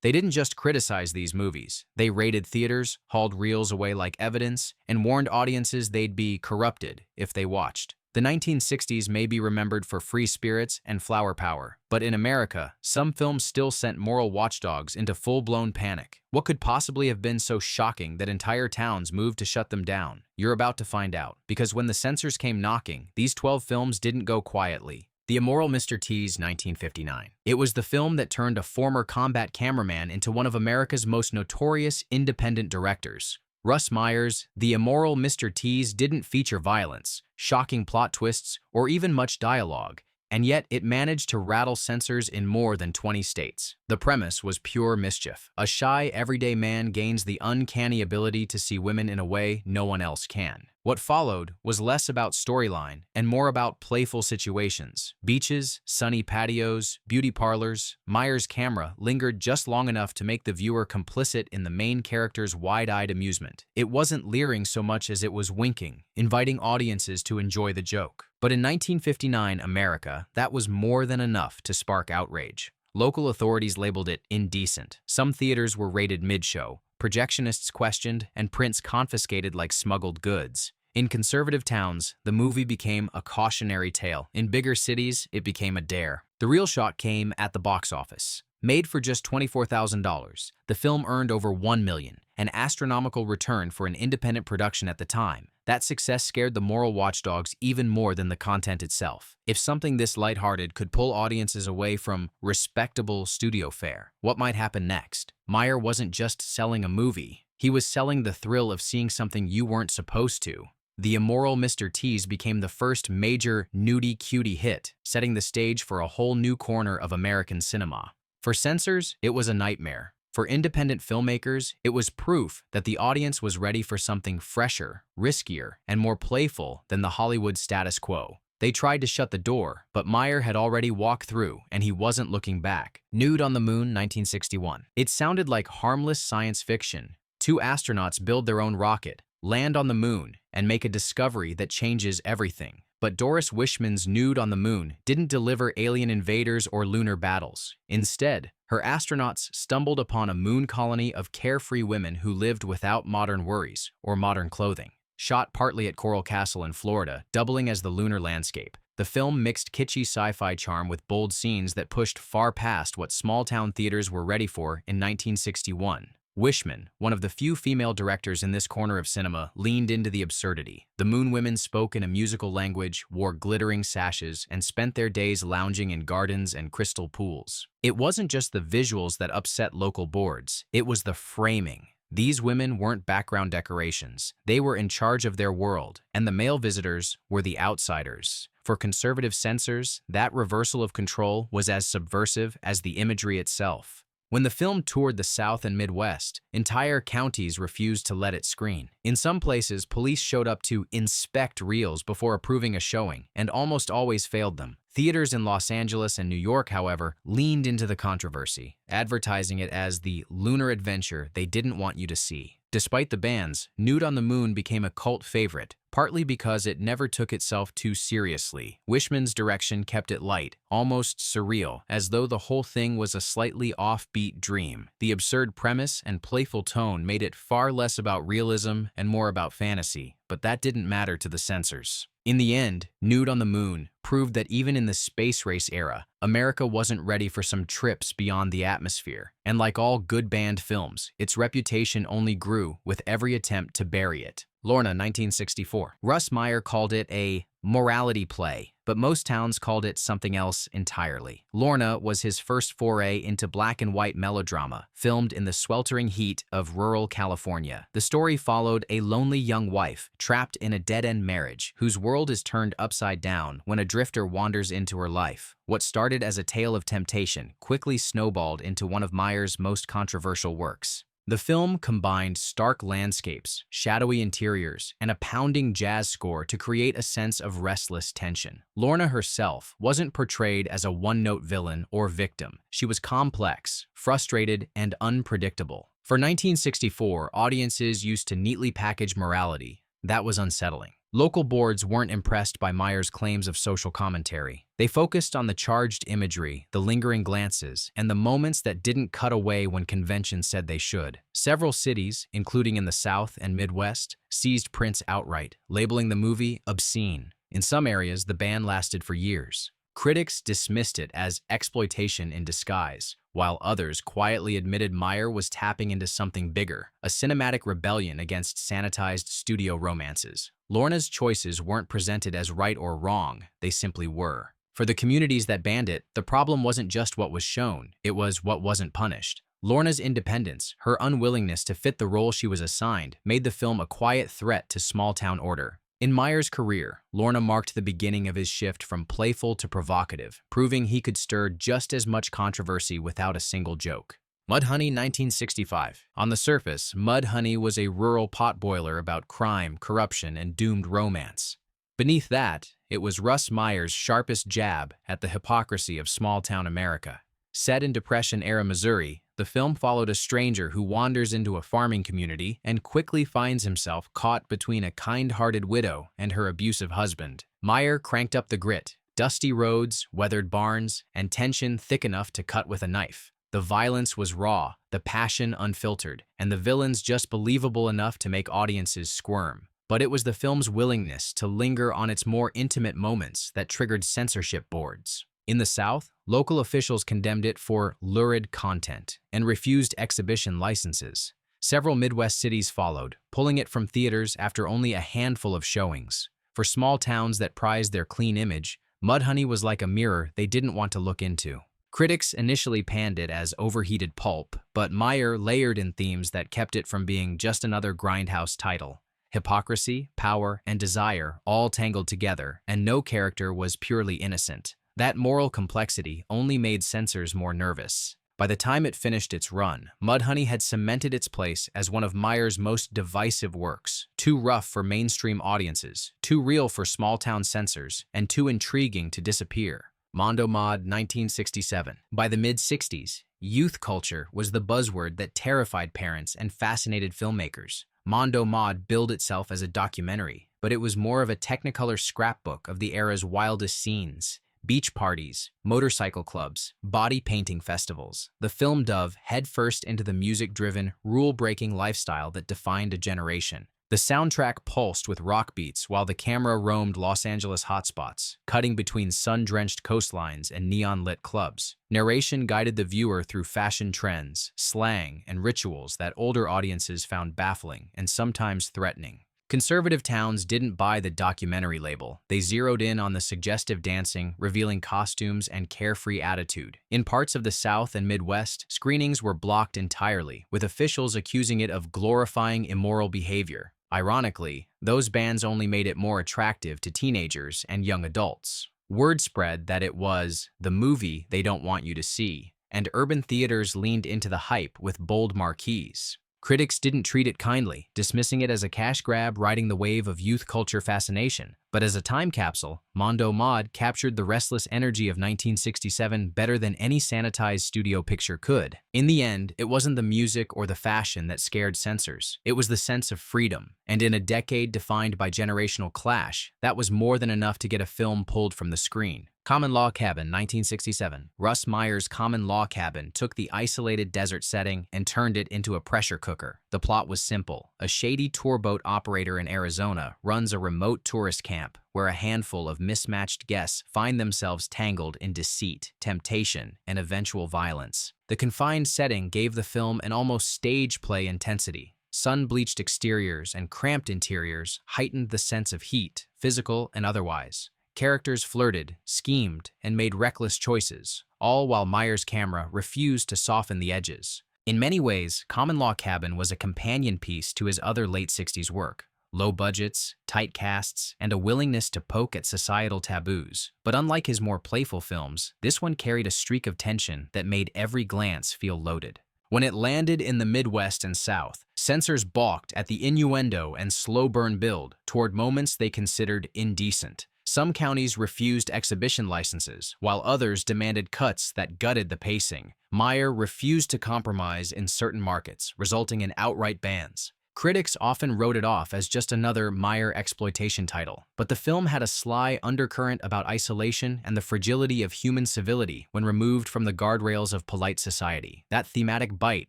They didn't just criticize these movies. They raided theaters, hauled reels away like evidence, and warned audiences they'd be corrupted if they watched. The 1960s may be remembered for free spirits and flower power, but in America, some films still sent moral watchdogs into full-blown panic. What could possibly have been so shocking that entire towns moved to shut them down? You're about to find out, because when the censors came knocking, these 12 films didn't go quietly. The Immoral Mr Tes, 1959. It was the film that turned a former combat cameraman into one of America's most notorious independent directors. Russ Meyer's The Immoral Mr Tes didn't feature violence, shocking plot twists, or even much dialogue, and yet it managed to rattle censors in more than 20 states. The premise was pure mischief. A shy, everyday man gains the uncanny ability to see women in a way no one else can. What followed was less about storyline and more about playful situations. Beaches, sunny patios, beauty parlors. Meyer's camera lingered just long enough to make the viewer complicit in the main character's wide-eyed amusement. It wasn't leering so much as it was winking, inviting audiences to enjoy the joke. But in 1959 America, that was more than enough to spark outrage. Local authorities labeled it indecent. Some theaters were rated mid-show, projectionists questioned, and prints confiscated like smuggled goods. In conservative towns, the movie became a cautionary tale. In bigger cities, it became a dare. The real shock came at the box office. Made for just $24,000, the film earned over $1 million, an astronomical return for an independent production at the time. That success scared the moral watchdogs even more than the content itself. If something this lighthearted could pull audiences away from respectable studio fare, what might happen next? Meyer wasn't just selling a movie. He was selling the thrill of seeing something you weren't supposed to. The Immoral Mr Tes became the first major nudie-cutie hit, setting the stage for a whole new corner of American cinema. For censors, it was a nightmare. For independent filmmakers, it was proof that the audience was ready for something fresher, riskier, and more playful than the Hollywood status quo. They tried to shut the door, but Meyer had already walked through, and he wasn't looking back. Nude on the Moon, 1961. It sounded like harmless science fiction. Two astronauts build their own rocket, land on the moon, and make a discovery that changes everything. But Doris Wishman's Nude on the Moon didn't deliver alien invaders or lunar battles. Instead, her astronauts stumbled upon a moon colony of carefree women who lived without modern worries or modern clothing. Shot partly at Coral Castle in Florida, doubling as the lunar landscape, the film mixed kitschy sci-fi charm with bold scenes that pushed far past what small-town theaters were ready for in 1961. Wishman, one of the few female directors in this corner of cinema, leaned into the absurdity. The Moon Women spoke in a musical language, wore glittering sashes, and spent their days lounging in gardens and crystal pools. It wasn't just the visuals that upset local boards, it was the framing. These women weren't background decorations. They were in charge of their world, and the male visitors were the outsiders. For conservative censors, that reversal of control was as subversive as the imagery itself. When the film toured the South and Midwest, entire counties refused to let it screen. In some places, police showed up to inspect reels before approving a showing, and almost always failed them. Theaters in Los Angeles and New York, however, leaned into the controversy, advertising it as the lunar adventure they didn't want you to see. Despite the bans, Nude on the Moon became a cult favorite, partly because it never took itself too seriously. Wishman's direction kept it light, almost surreal, as though the whole thing was a slightly offbeat dream. The absurd premise and playful tone made it far less about realism and more about fantasy, but that didn't matter to the censors. In the end, Nude on the Moon proved that even in the space race era, America wasn't ready for some trips beyond the atmosphere. And like all good banned films, its reputation only grew with every attempt to bury it. Lorna, 1964. Russ Meyer called it a morality play, but most towns called it something else entirely. Lorna was his first foray into black and white melodrama, filmed in the sweltering heat of rural California. The story followed a lonely young wife trapped in a dead-end marriage, whose world is turned upside down when a drifter wanders into her life. What started as a tale of temptation quickly snowballed into one of Meyer's most controversial works. The film combined stark landscapes, shadowy interiors, and a pounding jazz score to create a sense of restless tension. Lorna herself wasn't portrayed as a one-note villain or victim. She was complex, frustrated, and unpredictable. For 1964, audiences used to neatly package morality. That was unsettling. Local boards weren't impressed by Meyer's claims of social commentary. They focused on the charged imagery, the lingering glances, and the moments that didn't cut away when convention said they should. Several cities, including in the South and Midwest, seized prints outright, labeling the movie obscene. In some areas, the ban lasted for years. Critics dismissed it as exploitation in disguise, while others quietly admitted Meyer was tapping into something bigger, a cinematic rebellion against sanitized studio romances. Lorna's choices weren't presented as right or wrong, they simply were. For the communities that banned it, the problem wasn't just what was shown, it was what wasn't punished. Lorna's independence, her unwillingness to fit the role she was assigned, made the film a quiet threat to small-town order. In Meyer's career, Lorna marked the beginning of his shift from playful to provocative, proving he could stir just as much controversy without a single joke. Mudhoney 1965. On the surface, Mudhoney was a rural potboiler about crime, corruption, and doomed romance. Beneath that, it was Russ Meyer's sharpest jab at the hypocrisy of small-town America. Set in Depression-era Missouri, the film followed a stranger who wanders into a farming community and quickly finds himself caught between a kind-hearted widow and her abusive husband. Meyer cranked up the grit, dusty roads, weathered barns, and tension thick enough to cut with a knife. The violence was raw, the passion unfiltered, and the villains just believable enough to make audiences squirm. But it was the film's willingness to linger on its more intimate moments that triggered censorship boards. In the South, local officials condemned it for lurid content and refused exhibition licenses. Several Midwest cities followed, pulling it from theaters after only a handful of showings. For small towns that prized their clean image, Mudhoney was like a mirror they didn't want to look into. Critics initially panned it as overheated pulp, but Meyer layered in themes that kept it from being just another grindhouse title. Hypocrisy, power, and desire all tangled together, and no character was purely innocent. That moral complexity only made censors more nervous. By the time it finished its run, Mudhoney had cemented its place as one of Meyer's most divisive works, too rough for mainstream audiences, too real for small-town censors, and too intriguing to disappear. Mondo Mod 1967. By the mid-60s, youth culture was the buzzword that terrified parents and fascinated filmmakers. Mondo Mod billed itself as a documentary, but it was more of a technicolor scrapbook of the era's wildest scenes. Beach parties, motorcycle clubs, body painting festivals. The film dove headfirst into the music-driven, rule-breaking lifestyle that defined a generation. The soundtrack pulsed with rock beats while the camera roamed Los Angeles hotspots, cutting between sun-drenched coastlines and neon-lit clubs. Narration guided the viewer through fashion trends, slang, and rituals that older audiences found baffling and sometimes threatening. Conservative towns didn't buy the documentary label. They zeroed in on the suggestive dancing, revealing costumes, and carefree attitude. In parts of the South and Midwest, screenings were blocked entirely, with officials accusing it of glorifying immoral behavior. Ironically, those bans only made it more attractive to teenagers and young adults. Word spread that it was the movie they don't want you to see, and urban theaters leaned into the hype with bold marquees. Critics didn't treat it kindly, dismissing it as a cash grab riding the wave of youth culture fascination. But as a time capsule, Mondo Mod captured the restless energy of 1967 better than any sanitized studio picture could. In the end, it wasn't the music or the fashion that scared censors. It was the sense of freedom. And in a decade defined by generational clash, that was more than enough to get a film pulled from the screen. Common Law Cabin, 1967. Russ Meyer's Common Law Cabin took the isolated desert setting and turned it into a pressure cooker. The plot was simple. A shady tour boat operator in Arizona runs a remote tourist camp where a handful of mismatched guests find themselves tangled in deceit, temptation, and eventual violence. The confined setting gave the film an almost stage play intensity. Sun-bleached exteriors and cramped interiors heightened the sense of heat, physical and otherwise. Characters flirted, schemed, and made reckless choices, all while Meyer's camera refused to soften the edges. In many ways, Common Law Cabin was a companion piece to his other late 60s work. Low budgets, tight casts, and a willingness to poke at societal taboos. But unlike his more playful films, this one carried a streak of tension that made every glance feel loaded. When it landed in the Midwest and South, censors balked at the innuendo and slow burn build toward moments they considered indecent. Some counties refused exhibition licenses, while others demanded cuts that gutted the pacing. Meyer refused to compromise in certain markets, resulting in outright bans. Critics often wrote it off as just another Meyer exploitation title, but the film had a sly undercurrent about isolation and the fragility of human civility when removed from the guardrails of polite society. That thematic bite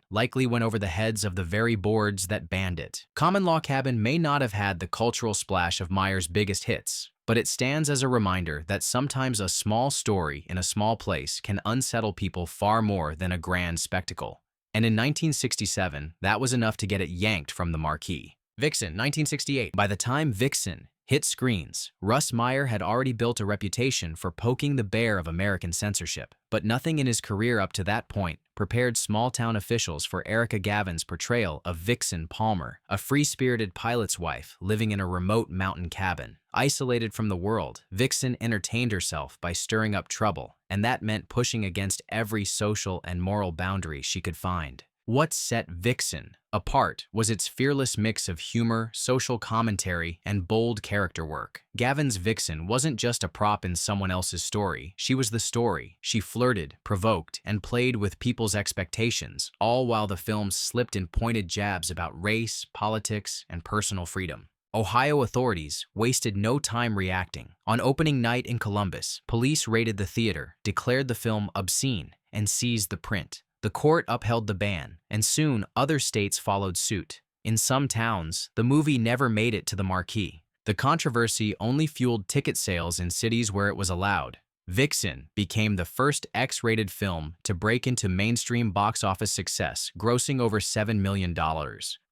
likely went over the heads of the very boards that banned it. Common Law Cabin may not have had the cultural splash of Meyer's biggest hits, but it stands as a reminder that sometimes a small story in a small place can unsettle people far more than a grand spectacle. And in 1967, that was enough to get it yanked from the marquee. Vixen, 1968. By the time Vixen hit screens, Russ Meyer had already built a reputation for poking the bear of American censorship. But nothing in his career up to that point prepared small-town officials for Erica Gavin's portrayal of Vixen Palmer, a free-spirited pilot's wife living in a remote mountain cabin. Isolated from the world, Vixen entertained herself by stirring up trouble, and that meant pushing against every social and moral boundary she could find. What set Vixen apart was its fearless mix of humor, social commentary, and bold character work. Gavin's Vixen wasn't just a prop in someone else's story, she was the story. She flirted, provoked, and played with people's expectations, all while the film slipped in pointed jabs about race, politics, and personal freedom. Ohio authorities wasted no time reacting. On opening night in Columbus, police raided the theater, declared the film obscene, and seized the print. The court upheld the ban, and soon other states followed suit. In some towns, the movie never made it to the marquee. The controversy only fueled ticket sales in cities where it was allowed. Vixen became the first X-rated film to break into mainstream box office success, grossing over $7 million.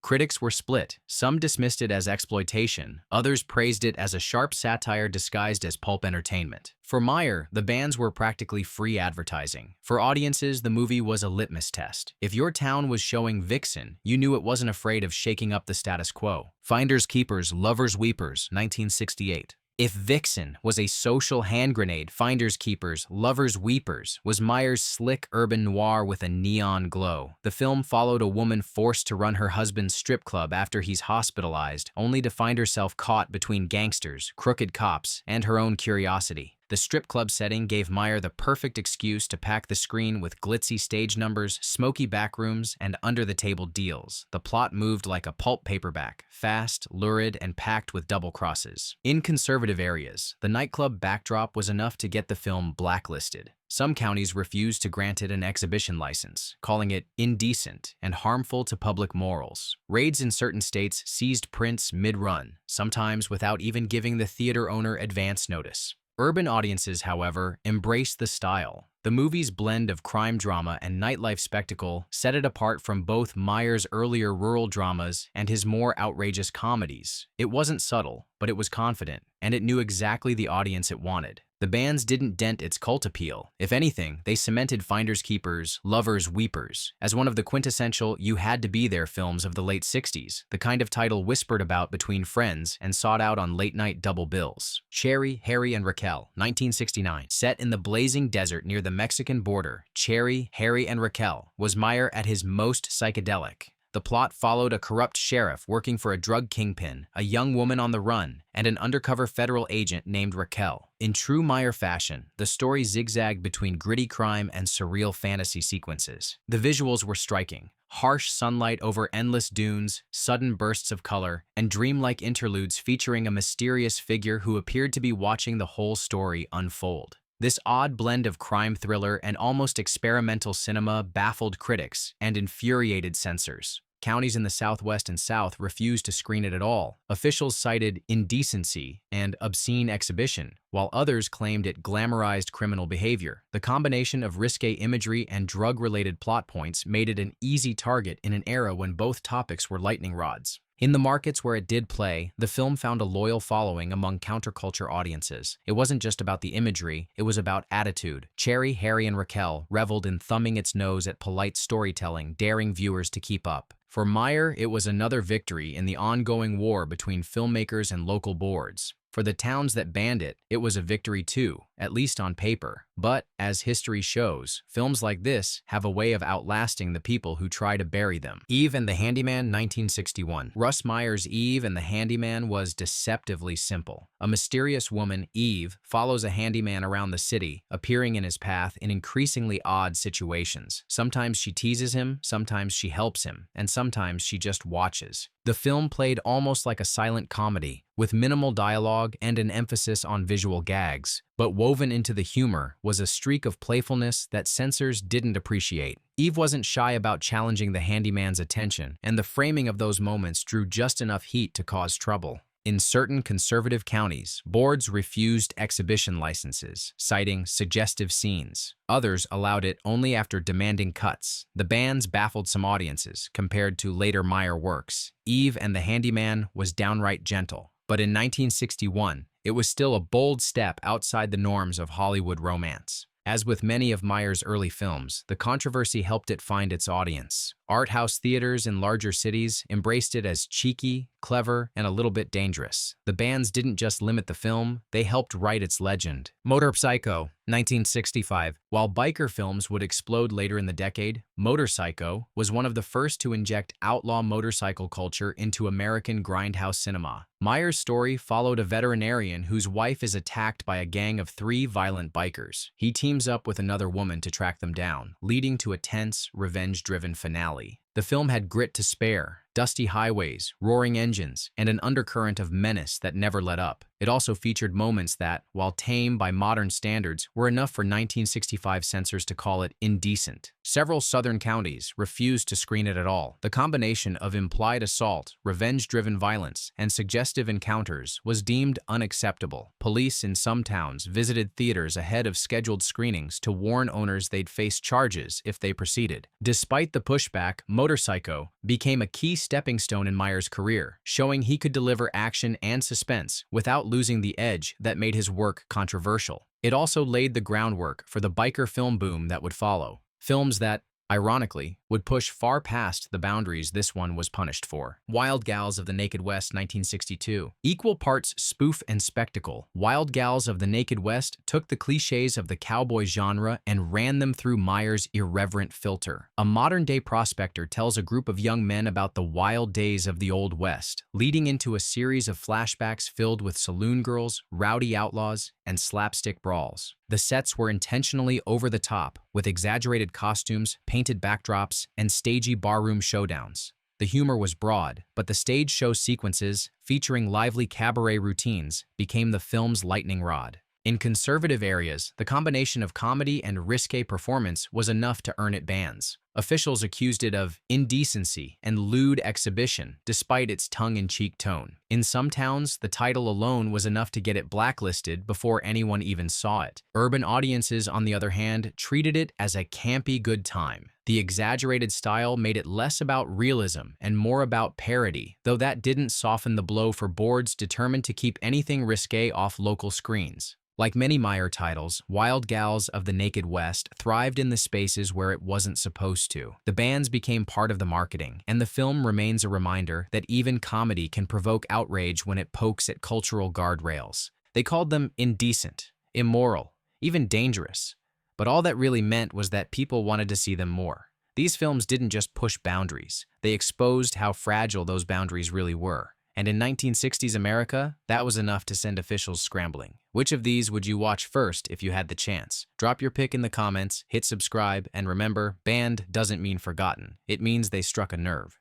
Critics were split. Some dismissed it as exploitation, others praised it as a sharp satire disguised as pulp entertainment. For Meyer, the bans were practically free advertising. For audiences, the movie was a litmus test. If your town was showing Vixen, you knew it wasn't afraid of shaking up the status quo. Finders Keepers, Lovers Weepers, 1968. If Vixen was a social hand grenade, Finders Keepers, Lovers Weepers was Meyer's slick urban noir with a neon glow. The film followed a woman forced to run her husband's strip club after he's hospitalized, only to find herself caught between gangsters, crooked cops, and her own curiosity. The strip club setting gave Meyer the perfect excuse to pack the screen with glitzy stage numbers, smoky backrooms, and under-the-table deals. The plot moved like a pulp paperback, fast, lurid, and packed with double crosses. In conservative areas, the nightclub backdrop was enough to get the film blacklisted. Some counties refused to grant it an exhibition license, calling it indecent and harmful to public morals. Raids in certain states seized prints mid-run, sometimes without even giving the theater owner advance notice. Urban audiences, however, embraced the style. The movie's blend of crime drama and nightlife spectacle set it apart from both Meyer's earlier rural dramas and his more outrageous comedies. It wasn't subtle, but it was confident, and it knew exactly the audience it wanted. The bans didn't dent its cult appeal. If anything, they cemented Finders Keepers, Lovers Weepers as one of the quintessential you-had-to-be-there films of the late 60s, the kind of title whispered about between friends and sought out on late-night double bills. Cherry, Harry, and Raquel, 1969. Set in the blazing desert near the Mexican border, Cherry, Harry, and Raquel was Meyer at his most psychedelic. The plot followed a corrupt sheriff working for a drug kingpin, a young woman on the run, and an undercover federal agent named Raquel. In true Meyer fashion, the story zigzagged between gritty crime and surreal fantasy sequences. The visuals were striking. Harsh sunlight over endless dunes, sudden bursts of color, and dreamlike interludes featuring a mysterious figure who appeared to be watching the whole story unfold. This odd blend of crime thriller and almost experimental cinema baffled critics and infuriated censors. Counties in the Southwest and South refused to screen it at all. Officials cited indecency and obscene exhibition, while others claimed it glamorized criminal behavior. The combination of risque imagery and drug-related plot points made it an easy target in an era when both topics were lightning rods. In the markets where it did play, the film found a loyal following among counterculture audiences. It wasn't just about the imagery, it was about attitude. Cherry, Harry, and Raquel reveled in thumbing its nose at polite storytelling, daring viewers to keep up. For Meyer, it was another victory in the ongoing war between filmmakers and local boards. For the towns that banned it, it was a victory too. at least on paper. But, as history shows, films like this have a way of outlasting the people who try to bury them. Eve and the Handyman, 1961. Russ Meyer's Eve and the Handyman was deceptively simple. A mysterious woman, Eve, follows a handyman around the city, appearing in his path in increasingly odd situations. Sometimes she teases him, sometimes she helps him, and sometimes she just watches. The film played almost like a silent comedy, with minimal dialogue and an emphasis on visual gags, but woven into the humor was a streak of playfulness that censors didn't appreciate. Eve wasn't shy about challenging the handyman's attention, and the framing of those moments drew just enough heat to cause trouble. In certain conservative counties, boards refused exhibition licenses, citing suggestive scenes. Others allowed it only after demanding cuts. The bans baffled some audiences compared to later Meyer works. Eve and the Handyman was downright gentle, but in 1961, it was still a bold step outside the norms of Hollywood romance. As with many of Meyer's early films, the controversy helped it find its audience. Art house theaters in larger cities embraced it as cheeky, clever, and a little bit dangerous. The bans didn't just limit the film, they helped write its legend. Motor Psycho, 1965. While biker films would explode later in the decade, Motor Psycho was one of the first to inject outlaw motorcycle culture into American grindhouse cinema. Meyer's story followed a veterinarian whose wife is attacked by a gang of 3 violent bikers. He teams up with another woman to track them down, leading to a tense, revenge-driven finale. The film had grit to spare, dusty highways, roaring engines, and an undercurrent of menace that never let up. It also featured moments that, while tame by modern standards, were enough for 1965 censors to call it indecent. Several southern counties refused to screen it at all. The combination of implied assault, revenge-driven violence, and suggestive encounters was deemed unacceptable. Police in some towns visited theaters ahead of scheduled screenings to warn owners they'd face charges if they proceeded. Despite the pushback, Motor Psycho became a key stepping stone in Meyer's career, showing he could deliver action and suspense without losing the edge that made his work controversial. It also laid the groundwork for the biker film boom that would follow. Films that, ironically, would push far past the boundaries this one was punished for. Wild Gals of the Naked West, 1962. Equal parts spoof and spectacle, Wild Gals of the Naked West took the cliches of the cowboy genre and ran them through Meyer's irreverent filter. A modern-day prospector tells a group of young men about the wild days of the Old West, leading into a series of flashbacks filled with saloon girls, rowdy outlaws, and slapstick brawls. The sets were intentionally over the top, with exaggerated costumes, painted backdrops, and stagey barroom showdowns. The humor was broad, but the stage show sequences, featuring lively cabaret routines, became the film's lightning rod. In conservative areas, the combination of comedy and risque performance was enough to earn it bans. Officials accused it of indecency and lewd exhibition, despite its tongue-in-cheek tone. In some towns, the title alone was enough to get it blacklisted before anyone even saw it. Urban audiences, on the other hand, treated it as a campy good time. The exaggerated style made it less about realism and more about parody, though that didn't soften the blow for boards determined to keep anything risque off local screens. Like many Meyer titles, Wild Gals of the Naked West thrived in the spaces where it wasn't supposed to. The bans became part of the marketing, and the film remains a reminder that even comedy can provoke outrage when it pokes at cultural guardrails. They called them indecent, immoral, even dangerous. But all that really meant was that people wanted to see them more. These films didn't just push boundaries, they exposed how fragile those boundaries really were. And in 1960s America, that was enough to send officials scrambling. Which of these would you watch first if you had the chance? Drop your pick in the comments, hit subscribe, and remember, banned doesn't mean forgotten. It means they struck a nerve.